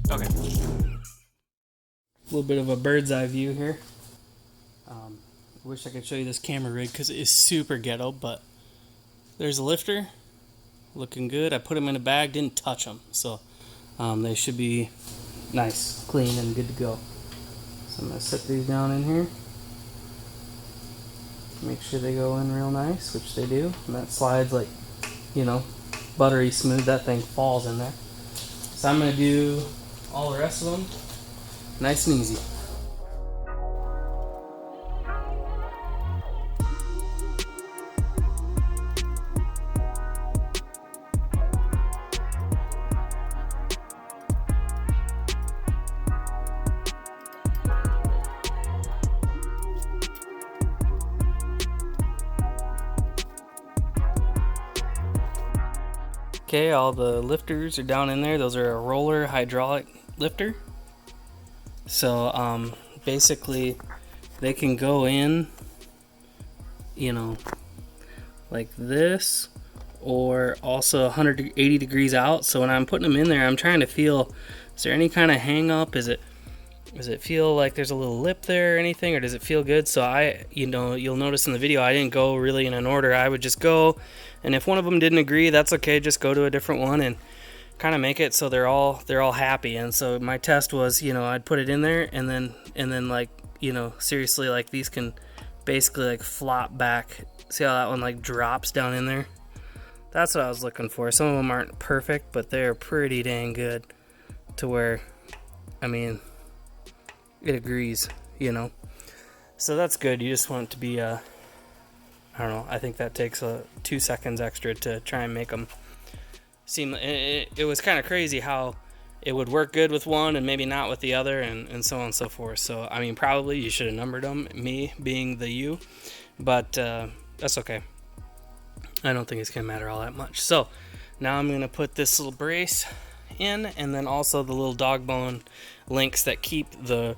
Okay. A little bit of a bird's eye view here. I wish I could show you this camera rig because it is super ghetto, but there's a lifter. Looking good. I put them in a bag, didn't touch them. So they should be nice, clean, and good to go. So I'm going to set these down in here. Make sure they go in real nice, which they do. And that slides like, you know, buttery smooth. That thing falls in there. So I'm going to do all the rest of them nice and easy. Okay, all the lifters are down in there. Those are a roller hydraulic lifter. So basically they can go in, you know, like this, or also 180 degrees out. So when I'm putting them in there, I'm trying to feel, is there any kind of hang up? Does it feel like there's a little lip there or anything, or does it feel good? So you'll notice in the video I didn't go really in an order. I would just go, and if one of them didn't agree, that's okay. Just go to a different one and kind of make it so they're all happy. And so my test was, I'd put it in there, and then like, seriously, like these can basically like flop back. See how that one like drops down in there? That's what I was looking for. Some of them aren't perfect, but they're pretty dang good to where, I mean, it agrees, So that's good. You just want it to be, I don't know, I think that takes 2 seconds extra to try and make them seem. It was kind of crazy how it would work good with one and maybe not with the other, and so on and so forth. So, I mean, probably you should have numbered them, me being the you, but that's okay. I don't think it's going to matter all that much. So, now I'm going to put this little brace in, and then also the little dog bone links that keep the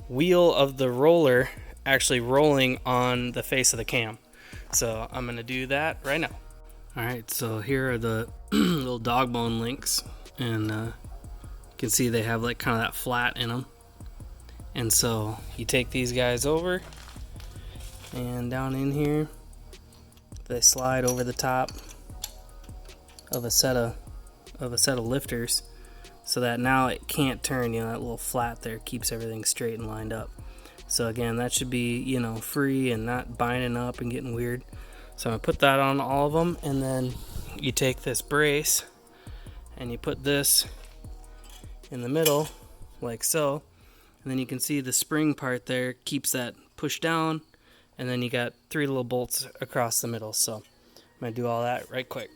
wheel of the roller actually rolling on the face of the cam. So I'm going to do that right now. Alright, so here are the little dog bone links, and you can see they have like kind of that flat in them. And so you take these guys over, and down in here they slide over the top of a set of lifters, so that now it can't turn. That little flat there keeps everything straight and lined up. So again, that should be, free and not binding up and getting weird. So I'm gonna put that on all of them, and then you take this brace and you put this in the middle like so, and then you can see the spring part there keeps that pushed down, and then you got 3 little bolts across the middle. So I'm gonna do all that right quick.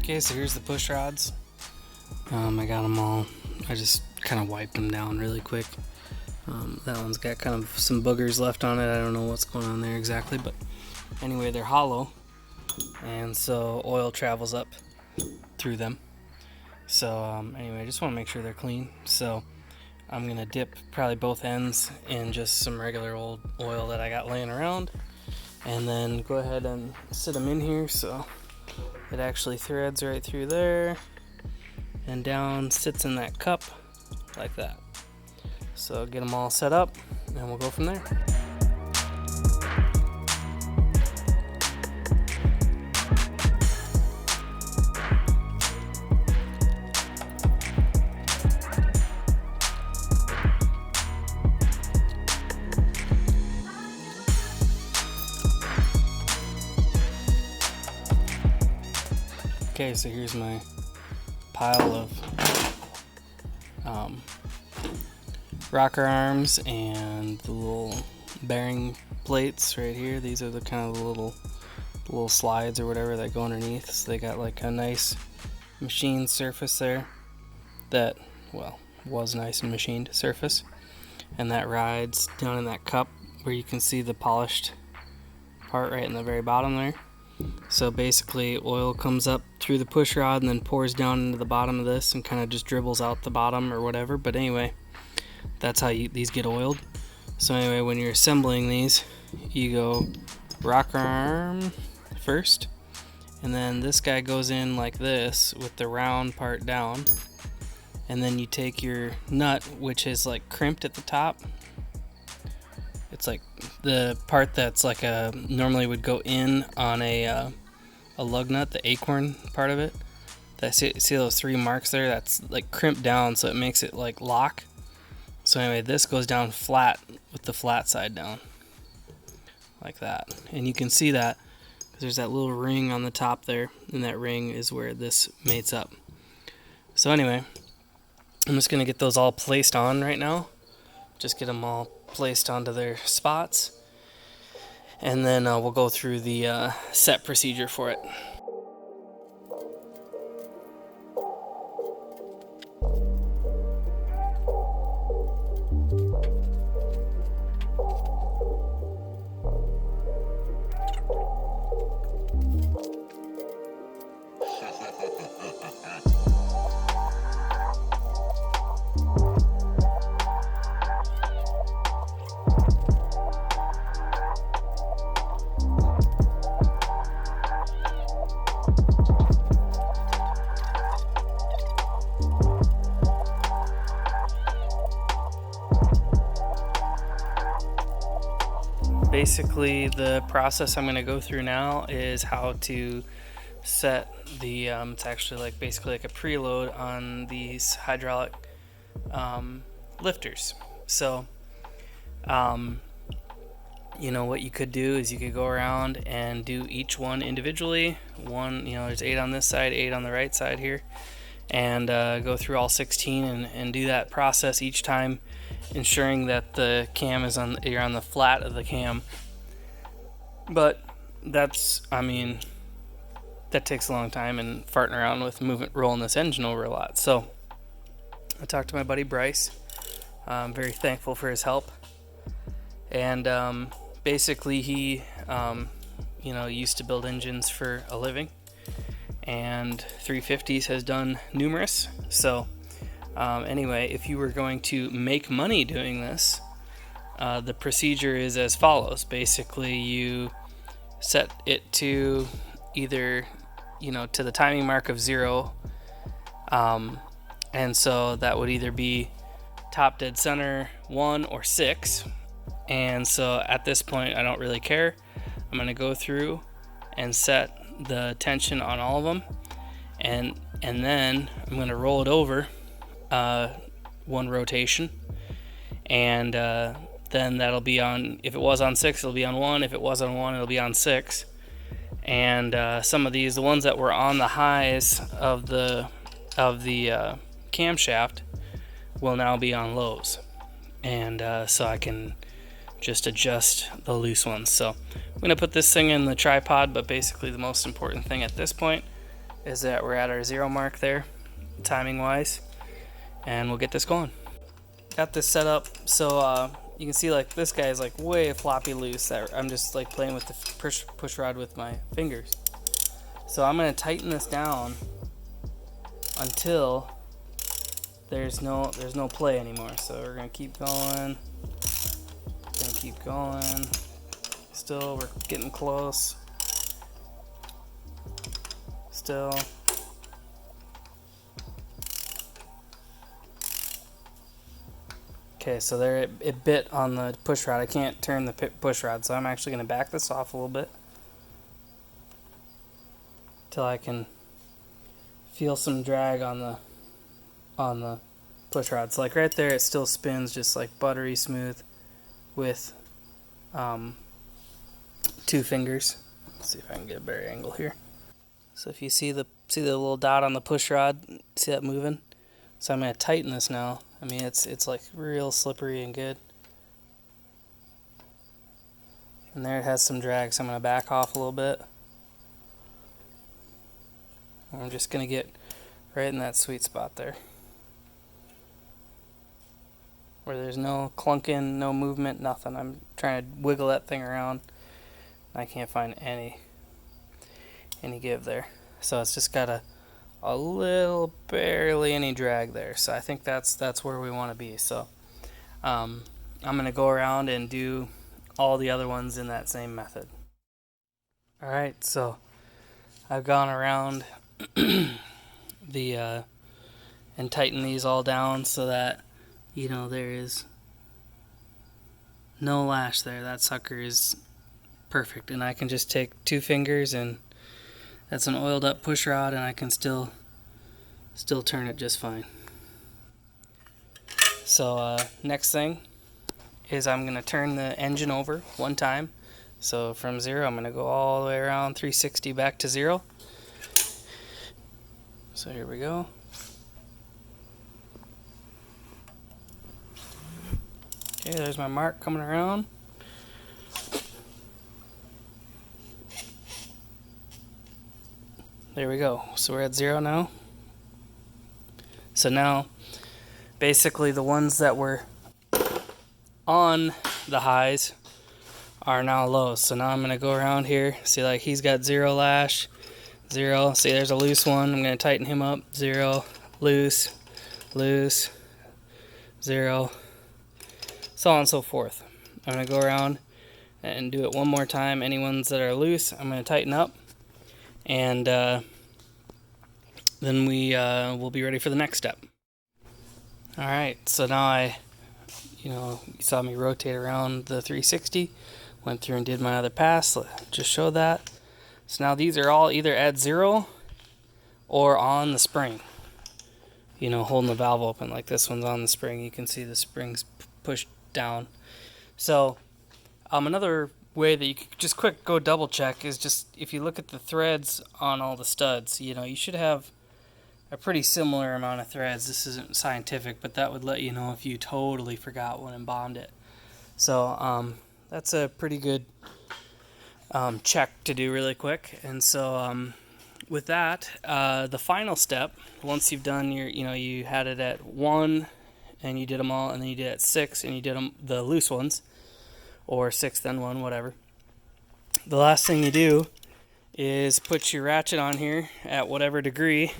Okay, so here's the push rods. I got them all. I just kind of wiped them down really quick. That one's got kind of some boogers left on it. I don't know what's going on there exactly, but anyway, they're hollow, and so oil travels up through them. So anyway, I just want to make sure they're clean. So I'm gonna dip probably both ends in just some regular old oil that I got laying around, and then go ahead and sit them in here so it actually threads right through there and down, sits in that cup like that. So get them all set up, and we'll go from there. Okay, so here's my pile of rocker arms and the little bearing plates right here. These are the kind of the little slides or whatever that go underneath. So they got like a nice machined surface there that, well, was nice and machined surface. And that rides down in that cup where you can see the polished part right in the very bottom there. So basically oil comes up through the push rod and then pours down into the bottom of this and kind of just dribbles out the bottom or whatever. But anyway, that's how these get oiled. So anyway, when you're assembling these, you go rocker arm first, and then this guy goes in like this with the round part down, and then you take your nut, which is like crimped at the top. It's like the part that's like normally would go in on a lug nut, the acorn part of it. See those 3 marks there? That's like crimped down, so it makes it like lock. So anyway, this goes down flat with the flat side down, like that. And you can see that because there's that little ring on the top there, and that ring is where this mates up. So anyway, I'm just going to get those all placed on right now. Just get them all placed onto their spots. And then we'll go through the set procedure for it. Basically, the process I'm going to go through now is how to set the, it's actually like basically like a preload on these hydraulic lifters. So, you know, what you could do is you could go around and do each one individually. One, you know, there's 8 on this side, 8 on the right side here, and go through all 16 and do that process each time, ensuring that the cam is you're on the flat of the cam. But that's, I mean, that takes a long time and farting around with rolling this engine over a lot. So I talked to my buddy Bryce. I'm very thankful for his help. And basically he, you know, used to build engines for a living, and 350s has done numerous. So anyway, if you were going to make money doing this, the procedure is as follows. Basically, you set it to either, you know, to the timing mark of 0, and so that would either be top dead center 1 or 6. And so at this point, I don't really care. I'm going to go through and set the tension on all of them, and then I'm going to roll it over 1 rotation, and then that'll be on, if it was on 6, it'll be on 1. If it was on 1, it'll be on 6. And some of these, the ones that were on the highs of the camshaft, will now be on lows. And so I can just adjust the loose ones. So I'm going to put this thing in the tripod, but basically the most important thing at this point is that we're at our 0 mark there, timing wise, and we'll get this going. Got this set up so you can see like this guy is like way floppy loose. I'm just like playing with the push rod with my fingers. So I'm going to tighten this down until there's no play anymore. So we're going to keep going. Keep going. Still, we're getting close. Still. Okay, so there it bit on the push rod. I can't turn the push rod, so I'm actually going to back this off a little bit till I can feel some drag on the push rod. So like right there, it still spins just like buttery smooth with 2 fingers. Let's see if I can get a better angle here. So if you see the little dot on the push rod, see that moving? So I'm going to tighten this now. I mean, it's like real slippery and good. And there it has some drag, so I'm going to back off a little bit. I'm just going to get right in that sweet spot there, where there's no clunking, no movement, nothing. I'm trying to wiggle that thing around. I can't find any give there. So it's just got a little, barely any drag there. So I think that's where we want to be. So I'm going to go around and do all the other ones in that same method. Alright, so I've gone around and tighten these all down so that, you know, there is no lash there. That sucker is perfect, and I can just take 2 fingers, and that's an oiled up push rod, and I can still turn it just fine. So next thing is I'm going to turn the engine over one time. So from 0, I'm going to go all the way around 360 back to 0. So here we go. Okay, there's my mark coming around. There we go. So we're at 0 now. So now, basically the ones that were on the highs are now lows. So now I'm going to go around here. See, like, he's got 0 lash, 0. See, there's a loose one. I'm going to tighten him up. 0, loose, loose, 0, so on and so forth. I'm going to go around and do it one more time. Any ones that are loose, I'm going to tighten up. And then we'll be ready for the next step. Alright, so now you saw me rotate around the 360. Went through and did my other pass, just showed that. So now these are all either at 0 or on the spring. You know, holding the valve open, like this one's on the spring. You can see the springs pushed down. So another way that you could just quick go double check is just if you look at the threads on all the studs, you know, you should have a pretty similar amount of threads. This isn't scientific, but that would let you know if you totally forgot one and bombed it. So that's a pretty good check to do really quick. And so with that, the final step, once you've done your, you had it at 1 and you did them all, and then you did it at 6 and you did the loose ones, or 6 then 1, whatever. The last thing you do is put your ratchet on here at whatever degree.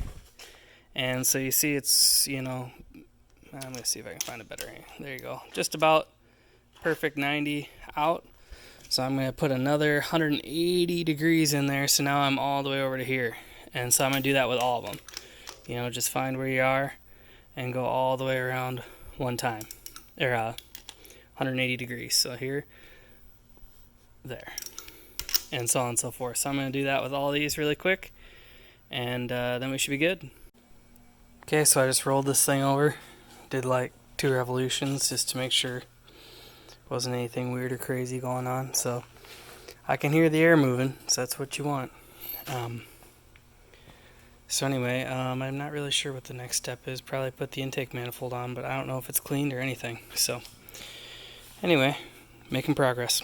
And so you see it's, I'm going to see if I can find a better. There you go. Just about perfect 90 out. So I'm going to put another 180 degrees in there. So now I'm all the way over to here. And so I'm going to do that with all of them. Just find where you are and go all the way around one time. Or 180 degrees. So here, there. And so on and so forth. So I'm going to do that with all these really quick. And then we should be good. Okay, so I just rolled this thing over. Did like 2 revolutions just to make sure wasn't anything weird or crazy going on. So I can hear the air moving, so that's what you want. So anyway, I'm not really sure what the next step is. Probably put the intake manifold on, but I don't know if it's cleaned or anything. So anyway, making progress.